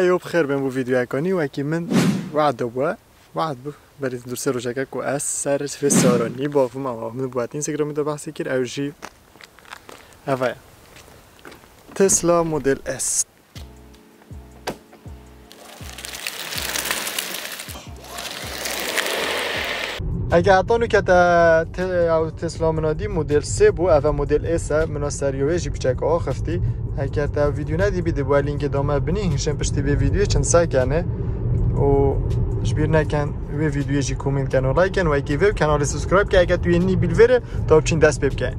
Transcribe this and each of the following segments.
ايوب خير بين بو فيديو هكاني وكي من وعد بو بريد درس روجاكا كو سر في ساراني باف ما من بوات انستغرام ده بحث كير او جي هفايا تسلا موديل اس اگه اعطانو که تا تسلا منادی مدل 3 بو او مدل اس منا سریوه جی بچک آخفتی اگه تا ویدیو ندی بیده با لینک دامه بنی هنشن پشتی به ویدیو چند سای کنه و شبیر نکن و ویدیو جی کومنت کن و لایک کن و اگه ویو کانال سبسکرایب که اگه توی نی بیل وره تا بچین دست بکن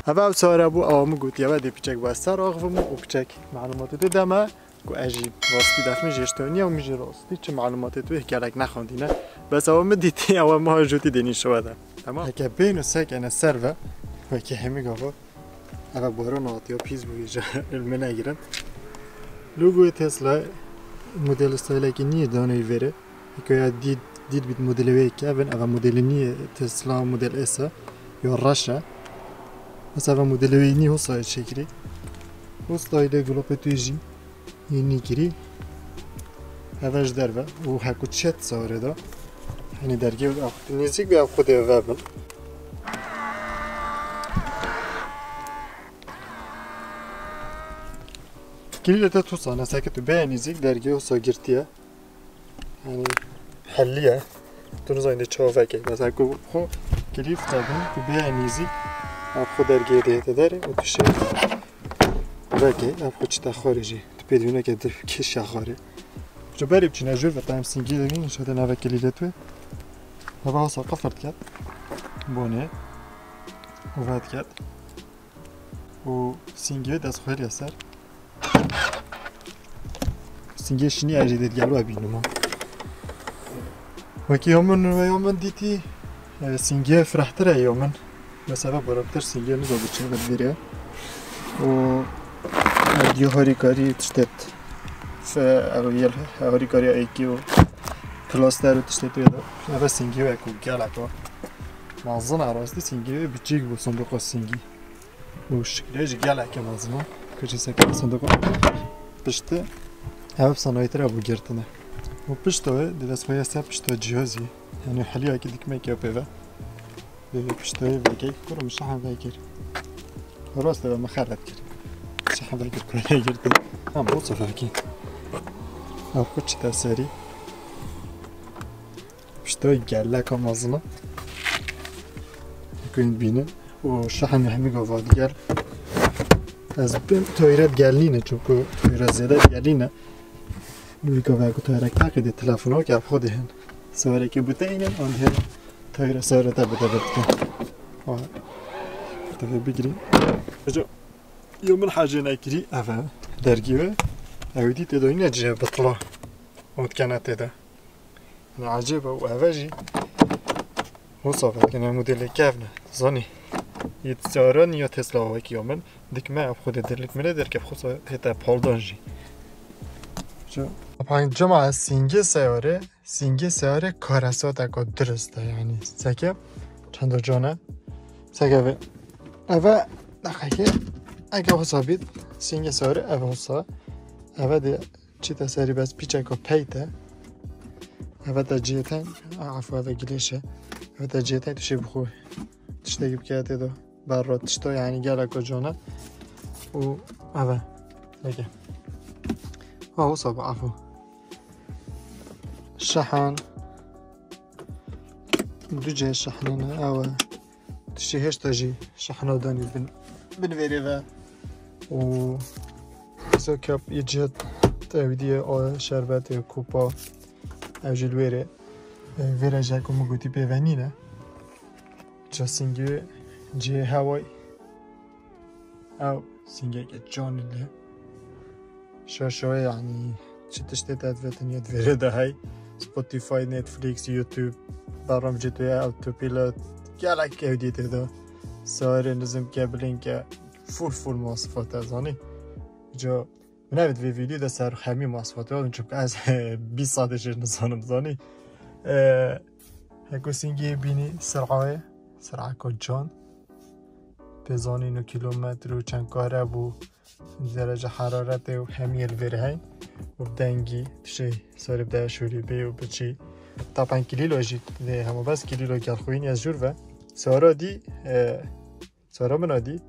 هوا سوار ابو آمو گوت یا بعد پیچک باستر آخوم و پیچک معلومات تو دما کو عجیب واسطی دفع میجشتونی و میجی راستی چه معلومات تو هکلک نخوندینه بس اول مدیتی اول ما جوتی دنی شده تمام که بین سگ انا سرو و که همه گاوا اول بارون آتیا پیز بویجا علم نگیرن لوگوی تسلا مدل استایل که نیه دانه وره که دید بید مدل وی که اول مدل نیه تسلا مدل اس یا رشه مثلا مدل وینی هو سایه شکری هو ستایل گلوپ تویجی اینی گیری هواش دربه و هکو چت سواره دا یعنی درگی و نزدیک به خود وابل گیری تا تو سانه ساکت به نزدیک درگی و ساگرتیه یعنی حلیه تو نزاینده چاوه که مثلا خو گیری فتادن تو به نزدیک خود درگی دیده داره و تو شد وگه خود چه خارجی تو بدونه که کش خاره جو بری بچینه جور و تایم سینگی دارین شده نوه کلیده توی و با حسا قفرد کرد بونه و وید کرد و سینگی دست خواهی اثر سینگی شنی عجیدت گلو بینو وکی همون دیتی سینگی فرحتره یومن مثلا برابر سینگی نزا بچه بدیره و دیو هاریکاری تشتت فاویل هاریکاری ایکی و پلاستر تشتت ویدا اول سینگی و اکو گلکا مازن عراستی سینگی بچیک بود صندوق سینگی و شکلیش گلکه مازنه کجی سکر صندوق پشته اول صنایعی را بگیرتنه و پشته دست خواهی است پشته جهازی یعنی حالی اکی دیگه میکه پیوه پشتوی وگی کرم شحن وگیر راست و مخرب کرد شحن وگیر کلی گرده هم بود صفحه او خود چه تسری پشتوی گله کم ازنا کنید بینه و شحن همه گاوا دیگر از بین تایرت گلینه چون که تایرت زیاده گلینه نوی گاوا اگه تایرک تاقیده تلفن ها که خود هن سواره که بوده اینن آن هن تایر سواره تا بوده بکن تفه بگیریم اجا یومن حاجه نگیری اوه درگیوه اویدی تدایی نجیه بطلا اوت کنه تده عجیبه و اوه جی هو صافه کنه مدل کفنه زانی یه سیاران یا تسلا هایی که یومن دکمه اف خود درلک مله در که بخصوص هیتا پالدان جی پایین جمعه سینگی سیاره کارسات اکا درسته یعنی سکه چند جانه سکه اوه دقیقه اگه حسابید سینگی سیاره اوه حسا اوه ده چی تسری بس پیچه اکا پیته اوه ده جیتن عفو اوه گلیشه اوه ده جیتن تشه بخوی تشتگی بکیاته دو بر را تشتا یعنی گل اکا جانه و اوه بگه اوه حساب عفو شحن دو جه شحنانه اوه تشي هش تجي شحنه داني بنفيري ذا و سو كاب يجهد تاويدية او شربات كوبا او جلويري فيرا جاكو مقوتي بيفانينه جا سنجي جي هاواي او سنجي جون اللي شوي يعني تشتت ادفيتن يدفيري ده هاي سبوتيفاي نتفليكس يوتيوب برامج توی اوتوپیلوت گلک اودیته دا سایر نظم که بلین که فول مواصفات از آنی جا نبید وی ویدیو ده سر همی مواصفات یادم چون که از 20 ساعتش نزانم زانی هکو سینگی بینی سرعه که جان بزانی 9 کیلومتر و چند کاره بو درجه حرارت و همی الویر هین و بدنگی تشه ساری بده شوری بی و بچی تا 5 کیلو جید همه بس کیلو گل خوینی از جور و سارا من آدی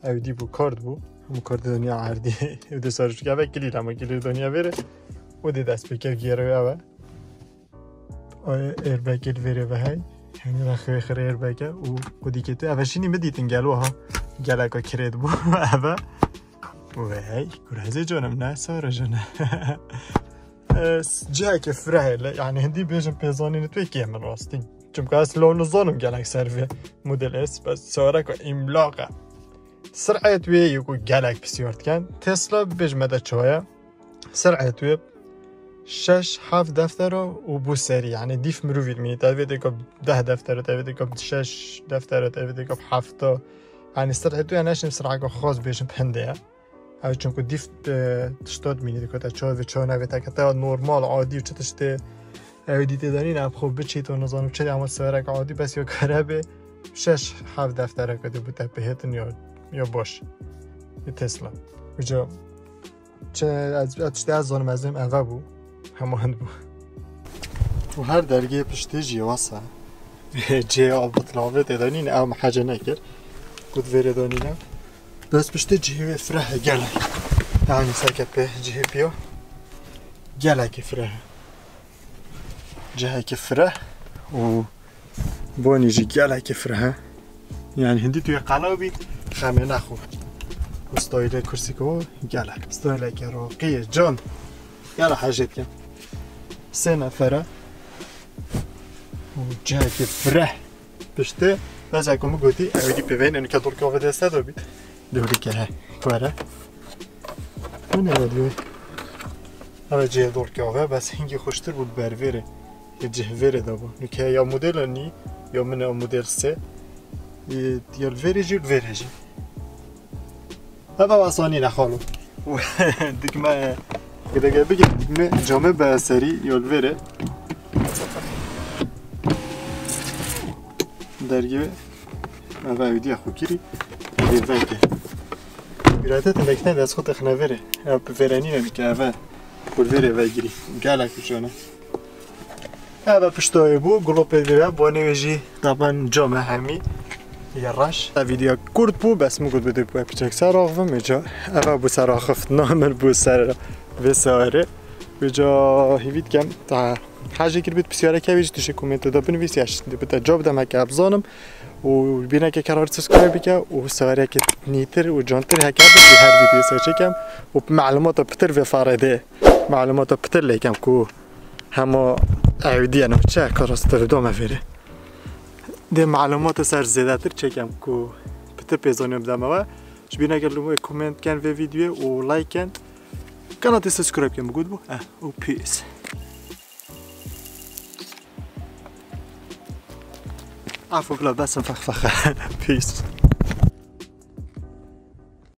او دی بو کارد بو همون کارد دنیا عردی او دی سارش که اوه کلیل همه کلیل دنیا بره او دی دست بکر گیره اوه ایربک الویره و هی یعنی رخوی خیره ایربکه و دی که تو اوه شینی مدیتن گلو ها گلکا کرد بو اوه وای گرازه جانم نه سارا جانم جایی که فرهله یعنی هندی بیشم پیزانی نتوی که من راستین چون که اصلا نزانم گلک سروی مدل است بس سارا که املاقه سرعت وی یکو گلک بسیارد کن تسلا بجمده چایه سرعت وی 6-7 دفتر و بو سری یعنی دیف مروید می تاویده که 10 دفتر تاویده که 6 دفتر تاویده که 7 یعنی سرعت وی نشیم سرعت خاص بیشم پنده او چون که دیف تشتاد مینید که تا چای و چای نوی تا که تا نورمال عادی و چه تشته او دیده دانی نه خوب بچید و نظانم چه اما سوارک عادی بس یا کاره به 6-7 دفتره کده بود تا بهتن یا باش یه تسلا کجا چه از زانم از این اوه بو هماهند بو و هر درگه پشته جیه واسه جیه آب بطلاوه دادانی نه او محجه نکر کود ویره دانی نه بس پشته جیه فره گله یعنی ساکت به جیه بیا گله که فره جهه که فره و بانی جی گله که فره یعنی هندی توی قلابی خمه نخو استایل کرسی که گله استایل که راقیه جان گله حاجت کن 3 نفره و جهه که فره پشته بس اکمو گوتی اویدی پیوین اینو که دور که آوه دسته دو بید دوری که های پاره من ایوادیوی اوه جه دور که آوه بس هنگی خوشتر بود برویره یه جه ویره دا با نو که یا مدل نی یا من مدل 3 یا الویره جی الویره جی اوه واسانی نخالو دیگه دیگه بگم دیگه جامعه به سری یا الویره درگیه اوه اویدی اخو کری بیرونکه بیراته تنکتن دست خود اخنویره اوه بفرانی نمی که اوه الویره اوه گیری گلک بشانه اوه پشتای بو گلوپه ویره با نویجی طبعا جامعه همی یه رش ویدیو کرد بو بس مگود بده بو اپیچک سر آخوه میجا اوه بو سر آخفت نامر بو سر وساره بجا هیوید کم تا حاجه کر بید بسیاره که ویج توشه کومنت دا بنویسی اش بتا جا بدم هکه ابزانم و بینه که قرار سبسکرایب بکه و سواره که نیتر و جانتر هکه بید هر ویدیو سرچه کم و معلومات پتر و فارده معلومات پتر لیکم که همه عودی انو چه کار استفاده مفیره ده معلومات سر زیاده تر چکم که پتر پیزانیم دمه و بینه اگر لومو کومنت کن و ویدیو و لایک کن قناة سبسكرايب كما قلت بو و بيس عفوا بلا بس نفخفخ بيس